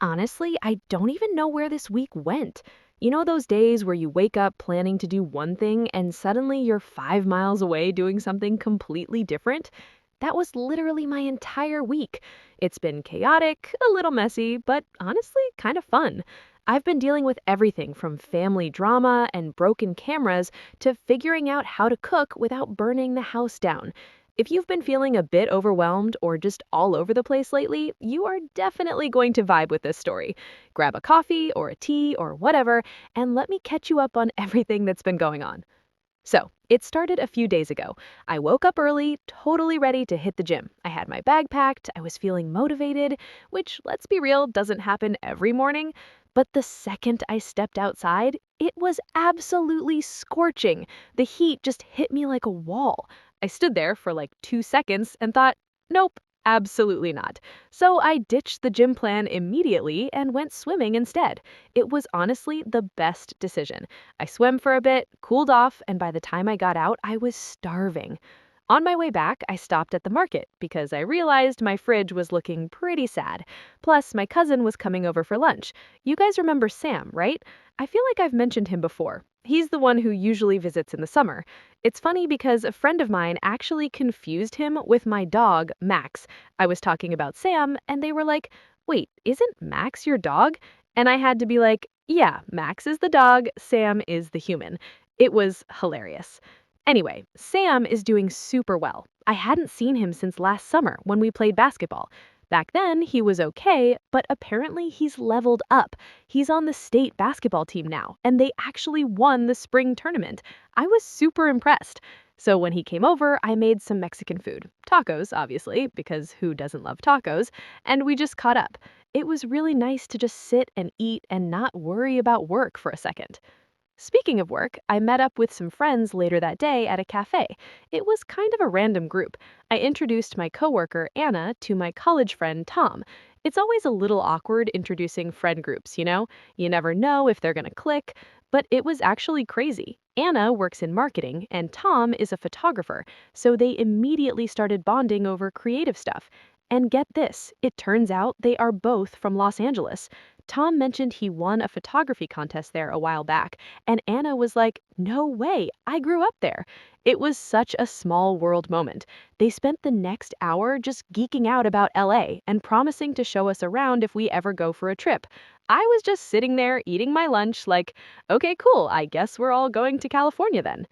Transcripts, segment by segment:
Honestly, I don't even know where this week went. You know those days where you wake up planning to do one thing and suddenly you're 5 miles away doing something completely different? That was literally my entire week. It's been chaotic, a little messy, but honestly, kind of fun. I've been dealing with everything from family drama and broken cameras to figuring out how to cook without burning the house down. If you've been feeling a bit overwhelmed or just all over the place lately, you are definitely going to vibe with this story. Grab a coffee or a tea or whatever, and let me catch you up on everything that's been going on. So, it started a few days ago. I woke up early, totally ready to hit the gym. I had my bag packed, I was feeling motivated, which, let's be real, doesn't happen every morning. But the second I stepped outside, it was absolutely scorching. The heat just hit me like a wall. I stood there for like 2 seconds and thought, nope, absolutely not. So I ditched the gym plan immediately and went swimming instead. It was honestly the best decision. I swam for a bit, cooled off, and by the time I got out, I was starving. On my way back, I stopped at the market because I realized my fridge was looking pretty sad. Plus, my cousin was coming over for lunch. You guys remember Sam, right? I feel like I've mentioned him before. He's the one who usually visits in the summer. It's funny because a friend of mine actually confused him with my dog, Max. I was talking about Sam, and they were like, wait, isn't Max your dog? And I had to be like, yeah, Max is the dog, Sam is the human. It was hilarious. Anyway, Sam is doing super well. I hadn't seen him since last summer when we played basketball. Back then, he was okay, but apparently he's leveled up. He's on the state basketball team now, and they actually won the spring tournament. I was super impressed. So when he came over, I made some Mexican food. Tacos, obviously, because who doesn't love tacos? And we just caught up. It was really nice to just sit and eat and not worry about work for a second. Speaking of work, I met up with some friends later that day at a cafe. It was kind of a random group. I introduced my coworker, Anna, to my college friend, Tom. It's always a little awkward introducing friend groups, you know? You never know if they're going to click, but it was actually crazy. Anna works in marketing, and Tom is a photographer, so they immediately started bonding over creative stuff. And get this, it turns out they are both from Los Angeles. Tom mentioned he won a photography contest there a while back, and Anna was like, no way, I grew up there. It was such a small world moment. They spent the next hour just geeking out about LA and promising to show us around if we ever go for a trip. I was just sitting there eating my lunch, like, okay, cool, I guess we're all going to California then.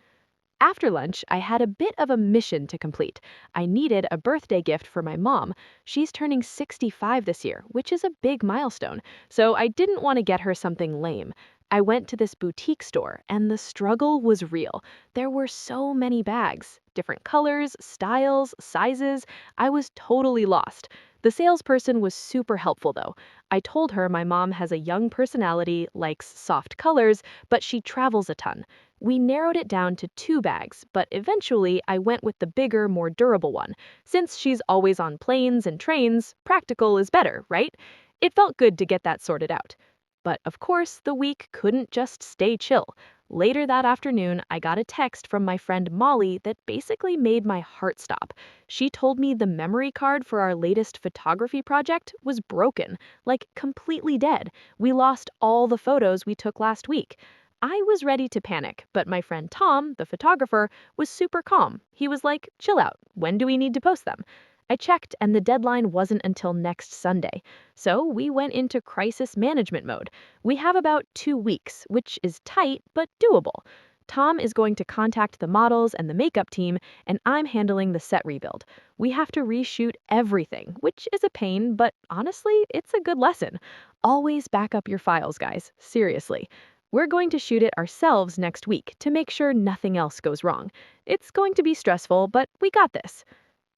After lunch, I had a bit of a mission to complete. I needed a birthday gift for my mom. She's turning 65 this year, which is a big milestone, so I didn't want to get her something lame. I went to this boutique store, and the struggle was real. There were so many bags, different colors, styles, sizes. I was totally lost. The salesperson was super helpful, though. I told her my mom has a young personality, likes soft colors, but she travels a ton. We narrowed it down to 2 bags, but eventually I went with the bigger, more durable one. Since she's always on planes and trains, practical is better, right? It felt good to get that sorted out. But of course, the week couldn't just stay chill. Later that afternoon, I got a text from my friend Molly that basically made my heart stop. She told me the memory card for our latest photography project was broken, like completely dead. We lost all the photos we took last week. I was ready to panic, but my friend Tom, the photographer, was super calm. He was like, chill out, when do we need to post them? I checked, and the deadline wasn't until next Sunday. So we went into crisis management mode. We have about 2 weeks, which is tight but doable. Tom is going to contact the models and the makeup team, and I'm handling the set rebuild. We have to reshoot everything, which is a pain, but honestly, it's a good lesson. Always back up your files, guys. Seriously. We're going to shoot it ourselves next week to make sure nothing else goes wrong. It's going to be stressful, but we got this.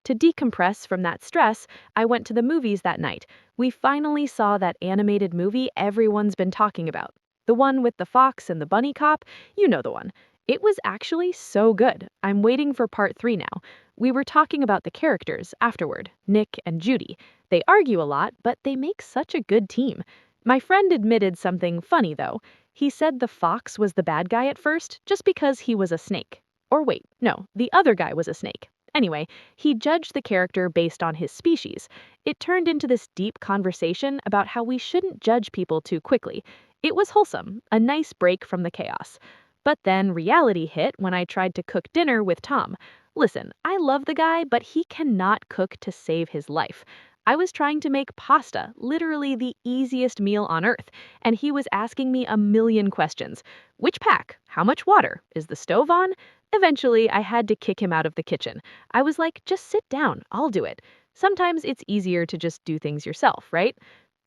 To decompress from that stress, I went to the movies that night. We finally saw that animated movie everyone's been talking about. The one with the fox and the bunny cop, you know the one. It was actually so good. I'm waiting for part 3 now. We were talking about the characters afterward, Nick and Judy. They argue a lot, but they make such a good team. My friend admitted something funny though. He said the fox was the bad guy at first just because he was a snake. Or wait, no, the other guy was a snake. Anyway, he judged the character based on his species. It turned into this deep conversation about how we shouldn't judge people too quickly. It was wholesome, a nice break from the chaos. But then reality hit when I tried to cook dinner with Tom. Listen, I love the guy, but he cannot cook to save his life. I was trying to make pasta, literally the easiest meal on earth, and he was asking me a million questions. Which pack? How much water? Is the stove on? Eventually, I had to kick him out of the kitchen. I was like, just sit down, I'll do it. Sometimes it's easier to just do things yourself, right?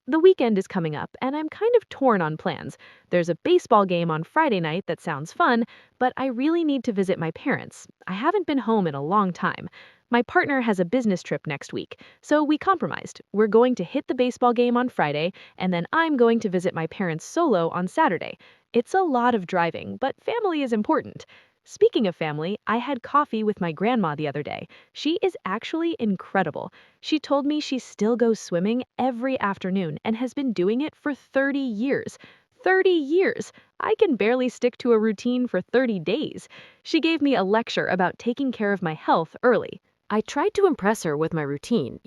The weekend is coming up, and I'm kind of torn on plans. There's a baseball game on Friday night that sounds fun, but I really need to visit my parents. I haven't been home in a long time. My partner has a business trip next week, so we compromised. We're going to hit the baseball game on Friday, and then I'm going to visit my parents solo on Saturday. It's a lot of driving, but family is important. Speaking of family, I had coffee with my grandma the other day. She is actually incredible. She told me she still goes swimming every afternoon and has been doing it for 30 years. 30 years! I can barely stick to a routine for 30 days. She gave me a lecture about taking care of my health early. I tried to impress her with my routine,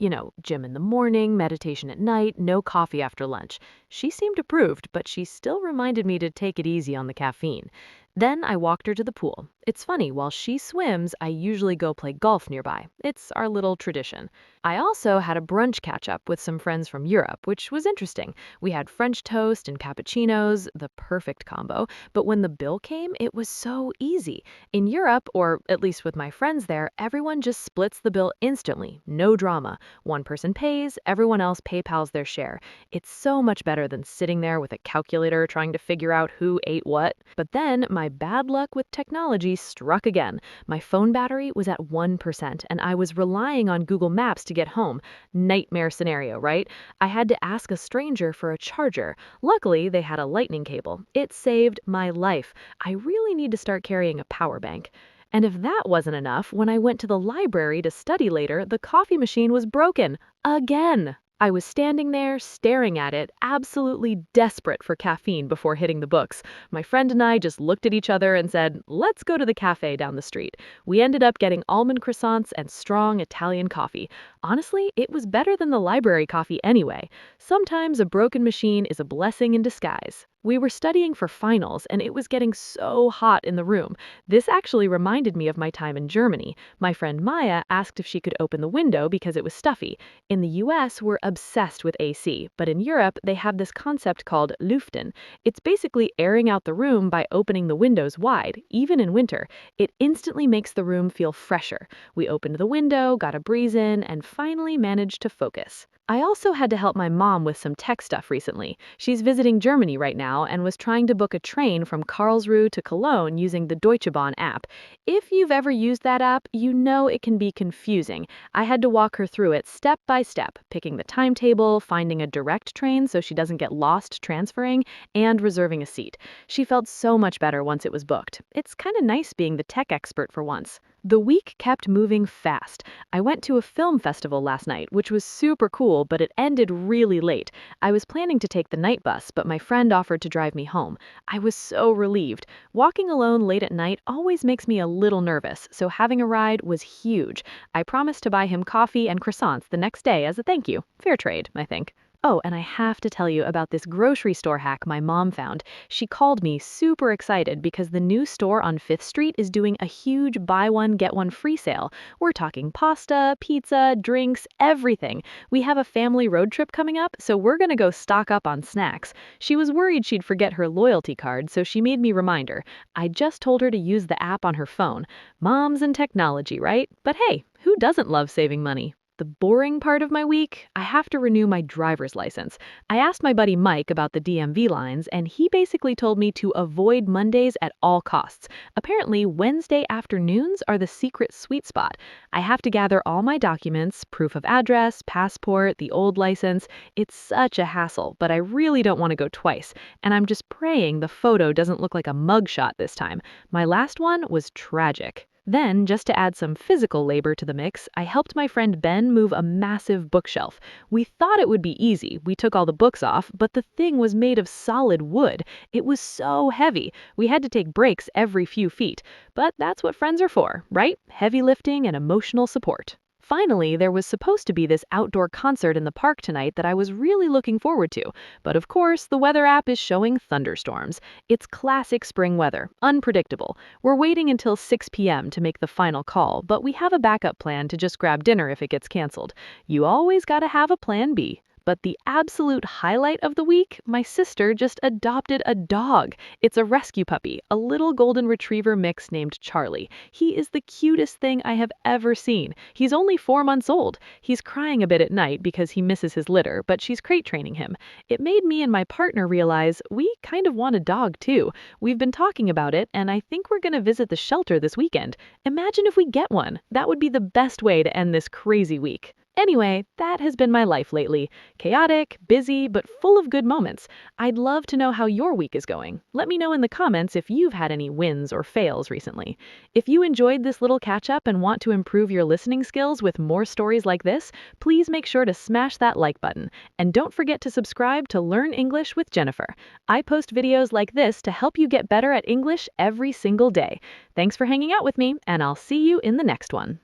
gym in the morning, meditation at night, no coffee after lunch. She seemed approved, but she still reminded me to take it easy on the caffeine. Then I walked her to the pool. It's funny, while she swims, I usually go play golf nearby. It's our little tradition. I also had a brunch catch up with some friends from Europe, which was interesting. We had French toast and cappuccinos, the perfect combo, but when the bill came, it was so easy. In Europe, or at least with my friends there, everyone just splits the bill instantly, no drama. One person pays, everyone else PayPals their share. It's so much better than sitting there with a calculator trying to figure out who ate what. But then my bad luck with technology struck again. My phone battery was at 1%, and I was relying on Google Maps to get home. Nightmare scenario, right? I had to ask a stranger for a charger. Luckily, they had a lightning cable. It saved my life. I really need to start carrying a power bank. And if that wasn't enough, when I went to the library to study later, the coffee machine was broken. Again! I was standing there, staring at it, absolutely desperate for caffeine before hitting the books. My friend and I just looked at each other and said, let's go to the cafe down the street. We ended up getting almond croissants and strong Italian coffee. Honestly, it was better than the library coffee anyway. Sometimes a broken machine is a blessing in disguise. We were studying for finals, and it was getting so hot in the room. This actually reminded me of my time in Germany. My friend Maya asked if she could open the window because it was stuffy. In the US, we're obsessed with AC, but in Europe, they have this concept called lüften. It's basically airing out the room by opening the windows wide, even in winter. It instantly makes the room feel fresher. We opened the window, got a breeze in, and finally managed to focus. I also had to help my mom with some tech stuff recently. She's visiting Germany right now and was trying to book a train from Karlsruhe to Cologne using the Deutsche Bahn app. If you've ever used that app, you know it can be confusing. I had to walk her through it step by step, picking the timetable, finding a direct train so she doesn't get lost transferring, and reserving a seat. She felt so much better once it was booked. It's kind of nice being the tech expert for once. The week kept moving fast. I went to a film festival last night, which was super cool, but it ended really late. I was planning to take the night bus, but my friend offered to drive me home. I was so relieved. Walking alone late at night always makes me a little nervous, so having a ride was huge. I promised to buy him coffee and croissants the next day as a thank you. Fair trade, I think. Oh, and I have to tell you about this grocery store hack my mom found. She called me super excited because the new store on 5th Street is doing a huge buy one, get one free sale. We're talking pasta, pizza, drinks, everything. We have a family road trip coming up, so we're gonna go stock up on snacks. She was worried she'd forget her loyalty card, so she made me remind her. I just told her to use the app on her phone. Moms and technology, right? But hey, who doesn't love saving money? The boring part of my week, I have to renew my driver's license. I asked my buddy Mike about the DMV lines, and he basically told me to avoid Mondays at all costs. Apparently, Wednesday afternoons are the secret sweet spot. I have to gather all my documents, proof of address, passport, the old license. It's such a hassle, but I really don't want to go twice. And I'm just praying the photo doesn't look like a mugshot this time. My last one was tragic. Then, just to add some physical labor to the mix, I helped my friend Ben move a massive bookshelf. We thought it would be easy. We took all the books off, but the thing was made of solid wood. It was so heavy. We had to take breaks every few feet. But that's what friends are for, right? Heavy lifting and emotional support. Finally, there was supposed to be this outdoor concert in the park tonight that I was really looking forward to. But of course, the weather app is showing thunderstorms. It's classic spring weather, unpredictable. We're waiting until 6 p.m. to make the final call, but we have a backup plan to just grab dinner if it gets canceled. You always gotta have a plan B. But the absolute highlight of the week, my sister just adopted a dog. It's a rescue puppy, a little golden retriever mix named Charlie. He is the cutest thing I have ever seen. He's only 4 months old. He's crying a bit at night because he misses his litter, but she's crate training him. It made me and my partner realize we kind of want a dog too. We've been talking about it, and I think we're going to visit the shelter this weekend. Imagine if we get one. That would be the best way to end this crazy week. Anyway, that has been my life lately. Chaotic, busy, but full of good moments. I'd love to know how your week is going. Let me know in the comments if you've had any wins or fails recently. If you enjoyed this little catch-up and want to improve your listening skills with more stories like this, please make sure to smash that like button. And don't forget to subscribe to Learn English with Jennifer. I post videos like this to help you get better at English every single day. Thanks for hanging out with me, and I'll see you in the next one.